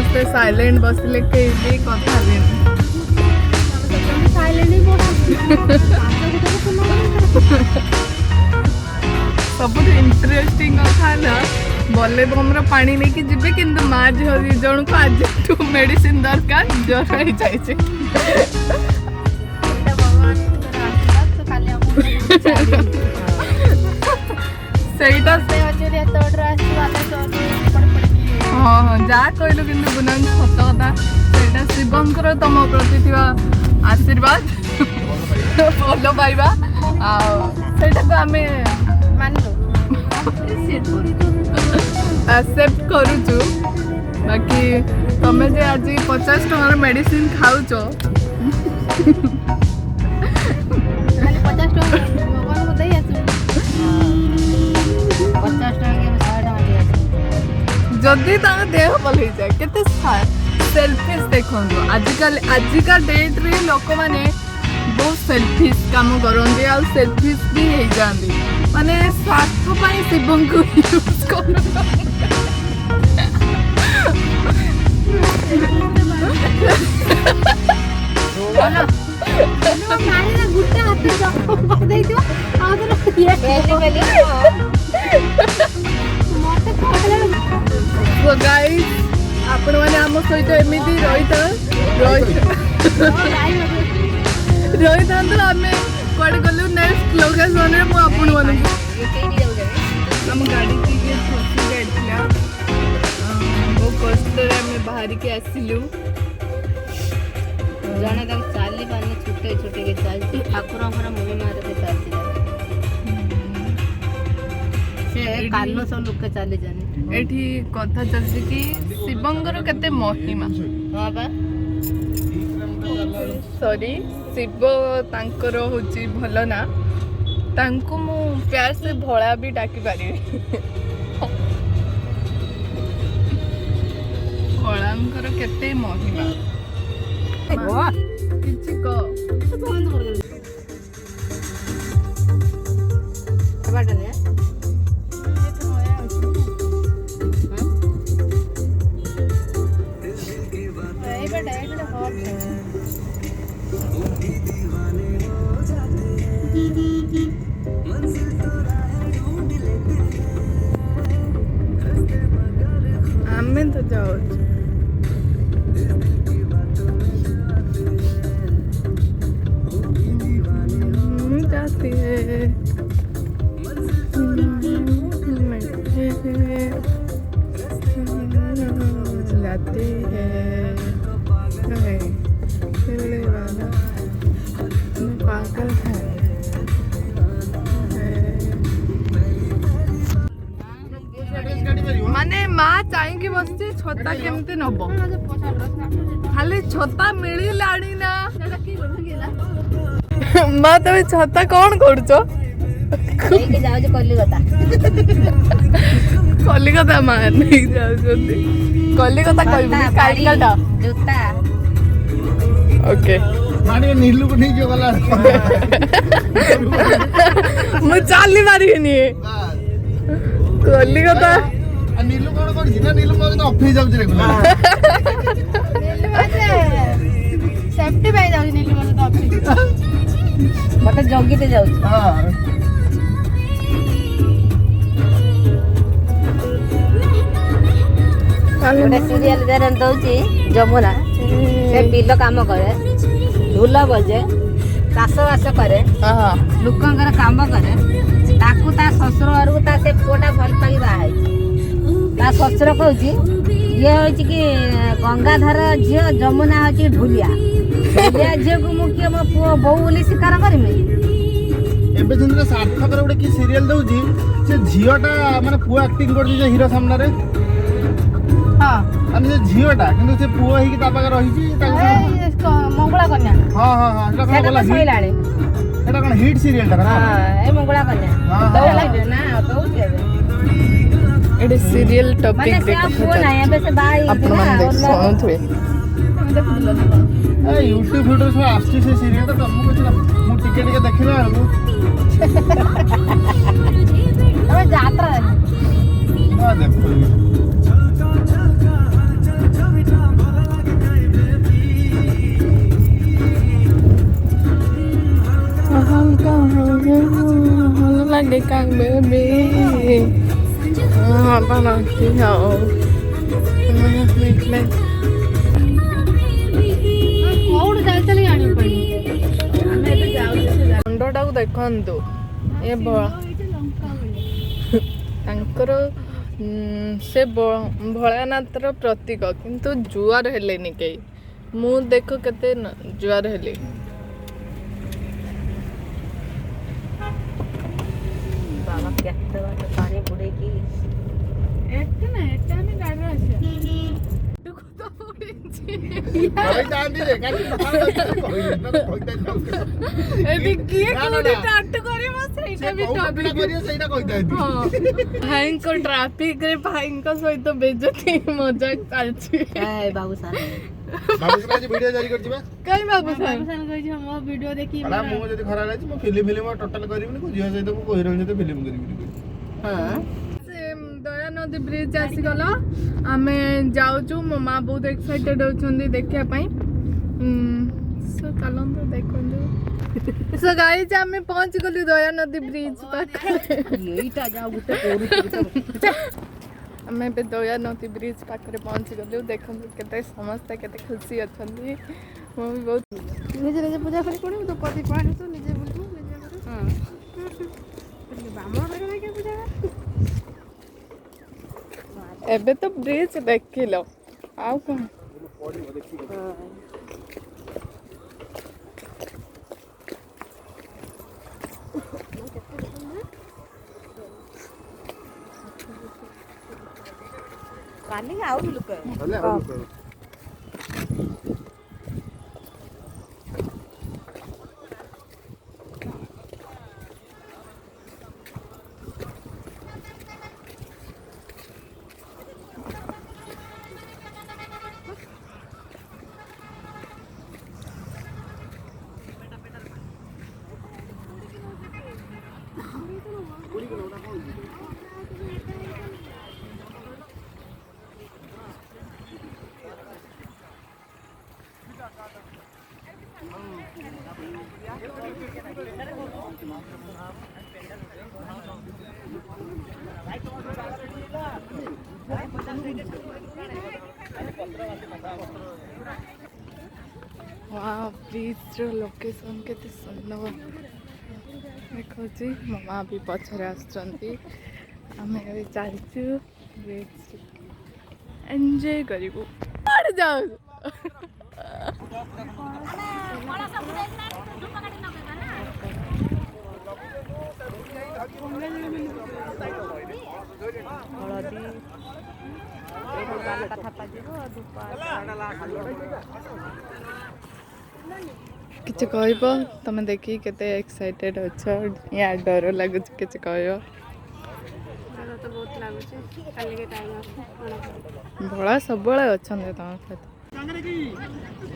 समस्ते साइलेंट बसले कहीं कथा सब इंटरेस्टिंग कथा ना बल्लेबम पानी लेकिन जीवे किंतु माँ झील दी जन को आज मेडिसिन दरकार ज्वर ही जाइए ସେଇଟା ହଁ ହଁ ଯାହା କହିଲୁ କିନ୍ତୁ ବୁନାନ୍ ସତ କଥା ସେଇଟା ଶିବଙ୍କର ତମ ପ୍ରତି ଥିବା ଆଶୀର୍ବାଦ ଭଲ ପାଇବା ଆଉ ସେଇଟାକୁ ଆମେ ଆକ୍ସେପ୍ଟ କରୁଛୁ ବାକି ତମେ ଯେ ଆଜି 50 ଟଙ୍କାର ମେଡିସିନ ଖାଉଛ 50 जदि देह भल हो जाए केते सेल्फिश देखो आजिका डेट रे लोक माने बहुत सेल्फिश काम करते आ सेल्फिश भी हो जाती माने स्वार्थ पाई शिवं को यूज कर So guys, आपण माने आम सहित एमिति रही था आमे कड़े गलु नेक्स्ट लोकेशन रे मु आपण माने हम गाड़ी के फसी गइला वो कष्ट रे हमें बाहर के आसिलु जने तक चाली पानी छोटे छोटे के चलती ठाकुर हमरा मुनि मारे के चलती से कालो सब लोग के चली जाने एठी कथा चलसी कि शिवंगर केते महिमा हां बा सॉरी शिव तांकर होची भलो ना तांको मु प्यार से भोला भी डाकी पारी भोलांकर केते महिमा किछि को बंद कर दे बाटा ने आमें तो जाओ जाती है जाती है पागल है माने माँ चाहिए बसची छता केमती नब खाली छता मिलानी ना माँ तुम छता कौन करुच कलिकता माँ नहीं जाऊँगी कलिकता कहता ओके नीलू को नहीं जो गला मु चाली मारिनी कलिकता नीलू कौन कौन ना नीलू को तो ऑफिस जाऊ रेगुलर सेफ्टी पाई जाऊ नीलू मते तो ऑफिस मते जॉगिते जाऊ हां गोटे सीरियल देरन दउची जमुना से बिल काम करे ढोल बजे चाष बास करे लोकंकर काम करे ताकू ता ससुर घर को ता से पुओटा भल पाई बाहा ता ससुर कहूची ये होची कि गंगाधर झियो जमुना होची ढुलिया ढुलिया झियो को मु के मो पुओ बहू बोली शिकार करमे एबे जिंदे सार्थक रे गोटे की सीरियल दउची से झियोटा माने पुओ एक्टिंग करदी जे हीरो सामने रे हां अनि से झियोटा किंतु से पुओ ही की ता पाके रही छी मंगला कन्या हां हां हां एटा कोन बोला सइलाणी एटा कोन हिट सीरियल टा हां ए मंगला कन्या तो लागे ना तो केबे एडे सीरियल टॉपिक देखो पुओ ना एबे से बाई अपन मन देख सुनथुए ए YouTube वीडियो से आस्ती से सीरियल टा तुमको कुछ ना मु टिके टिके देखिना अबे जात्रा हां देखो Kang baby. Apa lagi ya? କୋଉଠୁ ଚାଲି ଆଣିବା ପାଇଁ ଆମେ ଏବେ ଯାଉଛୁ ସେ ଦଣ୍ଡଟାକୁ ଦେଖନ୍ତୁ ଏ ତାଙ୍କର ସେ ଭୋଳାନାଥର ପ୍ରତୀକ କିନ୍ତୁ ଜୁଆର ହେଲେନି କେହି ମୁଁ ଦେଖ କେତେ ଜୁଆର ହେଲି ବାବା କେତେ ବାଟ ପାଣି ବୁଡେଇକି ଏତେ ନା ଏତେ ଆମେ ଗାଡ଼ିରେ ଆସିବା ଏଠି କିଏ କୋଉଠି ଟାଟୁ କରିବ ସେଇଟା ବି ଭାଇଙ୍କ ଟ୍ରାଫିକରେ ଭାଇଙ୍କ ସହିତ ବେଜତି ମଜାକ ଚାଲିଛି ବାବୁ ସାର୍ ଭିଡିଓ ଜାରି କରିଛି ବା କାଇଁ ବାବୁ ସାର୍ ମୋ ଭିଡିଓ ଦେଖି ମୁଁ ଯଦି ଖରାପ ଅଛି ମୁଁ ଫିଲ୍ମ ଟୋଟାଲ କରିବିନି ଝିଅ ସହିତ ମୁଁ ହିରୋଇନ ସହିତ ଫିଲ୍ମ କରିବିନି ଦୟାନଦୀ ବ୍ରିଜ ଆସିଗଲା ଆମେ ଯାଉଛୁ ମୋ ମା ବହୁତ ଏକ୍ସାଇଟେଡ ଅଛନ୍ତି ଦେଖିବା ପାଇଁ ଚାଲନ୍ତୁ ଦେଖନ୍ତୁ ସୋ ଗାଇଜ ଆମେ ପହଞ୍ଚି ଗଲୁ ଦୟାନଦୀ ବ୍ରିଜ ପାଖରେ ଏଇଟା ଯାଉ ଗୋଟେ ଆମେ ଏବେ ଦୟାନଦୀ ବ୍ରିଜ ପାଖରେ ପହଞ୍ଚି ଗଲୁ ଦେଖନ୍ତୁ କେତେ ସମସ୍ତେ କେତେ ଖୁସି ଅଛନ୍ତି ମୁଁ ବି ବହୁତ ନିଜେ ନିଜେ ପୂଜା କରି ପଡ଼ିବୁ ତ ପତି ପାଣି ତୁ ନିଜେ ବୁଲିବୁ ନିଜେ ବ୍ରାହ୍ମଣ ପୂଜା ଏବେ ତ ବ୍ରିଜ ଦେଖିଲ ଆଉ କଣ କାଲି ଆଉ ଲୋକ वाह ब्रिजर लोकेशन केते सुंदर देखौछि मो माँ भी पछरे आछंती आमे ए चालछु ब्रिज एन्जॉय करिबु पड़ जाऊ किछ कहब तुम देखी केते एक्साइटेड अछ या डर लगुच किछ कहब तो बहुत लागुचे काली के टाइम भला सब बळे अछन तुम सहित कांदरे की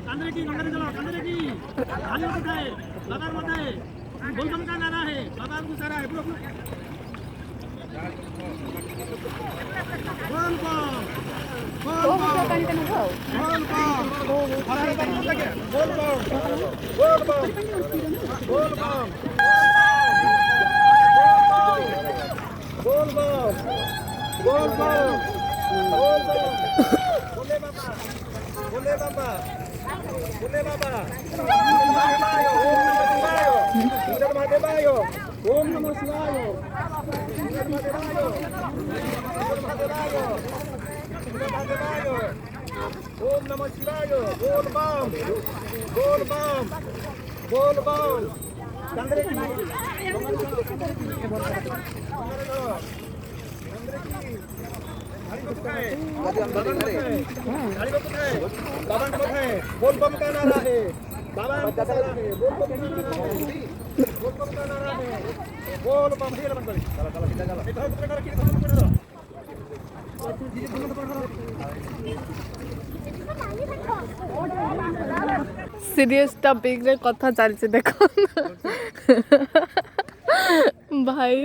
कांदरे चलो कांदरे की आगे उठाए लगार मताए बोलबम का नारा है बाबा को सारा है ओम नमः शिवाय ओम नमः शिवाय बोल बम बोल बम बोल बम चंद्र की बोल बम का नारा है बाबा का नारा है बोल बम का नारा है बोल बम का नारा है बोल बम ही लमन करे चलो चलो सीधा चलो इधर उधर कर के सीरियस टॉपिक रे कथा चलছে देखो भाई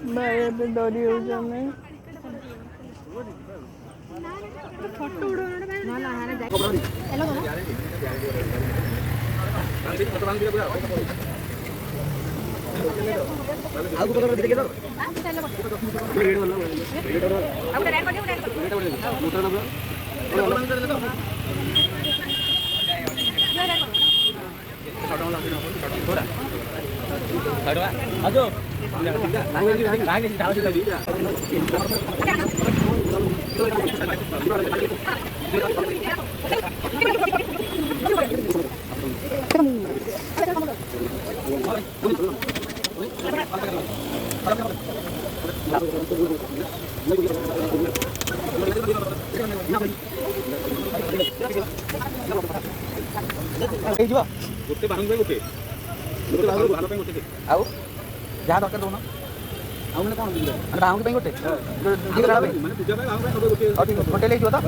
भाई ଏବେ ଡରି ଯାଉଛନ୍ତି फोटो उड़ाने ହେଇଯିବ ଗୋଟେ ବାହାନ ପାଇଁ ଗୋଟେ ବାହାନ ପାଇଁ ଗୋଟେ ଆଉ ଯାହା ଦରକାର ଦଉନ ଆଉ ମାନେ କଣ ମାନେ ବାହାନ ପାଇଁ ଗୋଟେ ମାନେ ପୂଜା ପାଇଁ ବାହାନ ପାଇଁ ସବୁ ଗୋଟେ ହୋଟେଲ ହେଇଯିବ ତ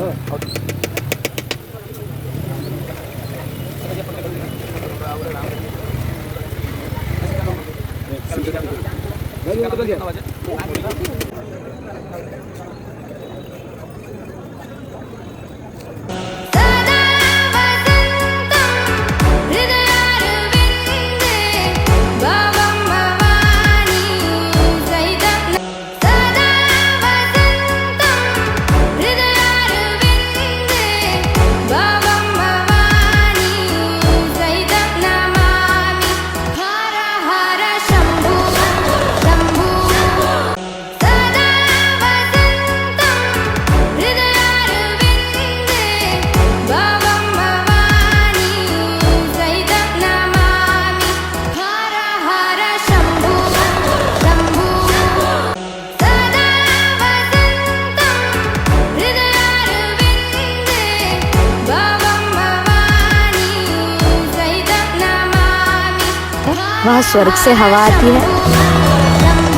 वहाँ स्वर्ग से हवा आती है।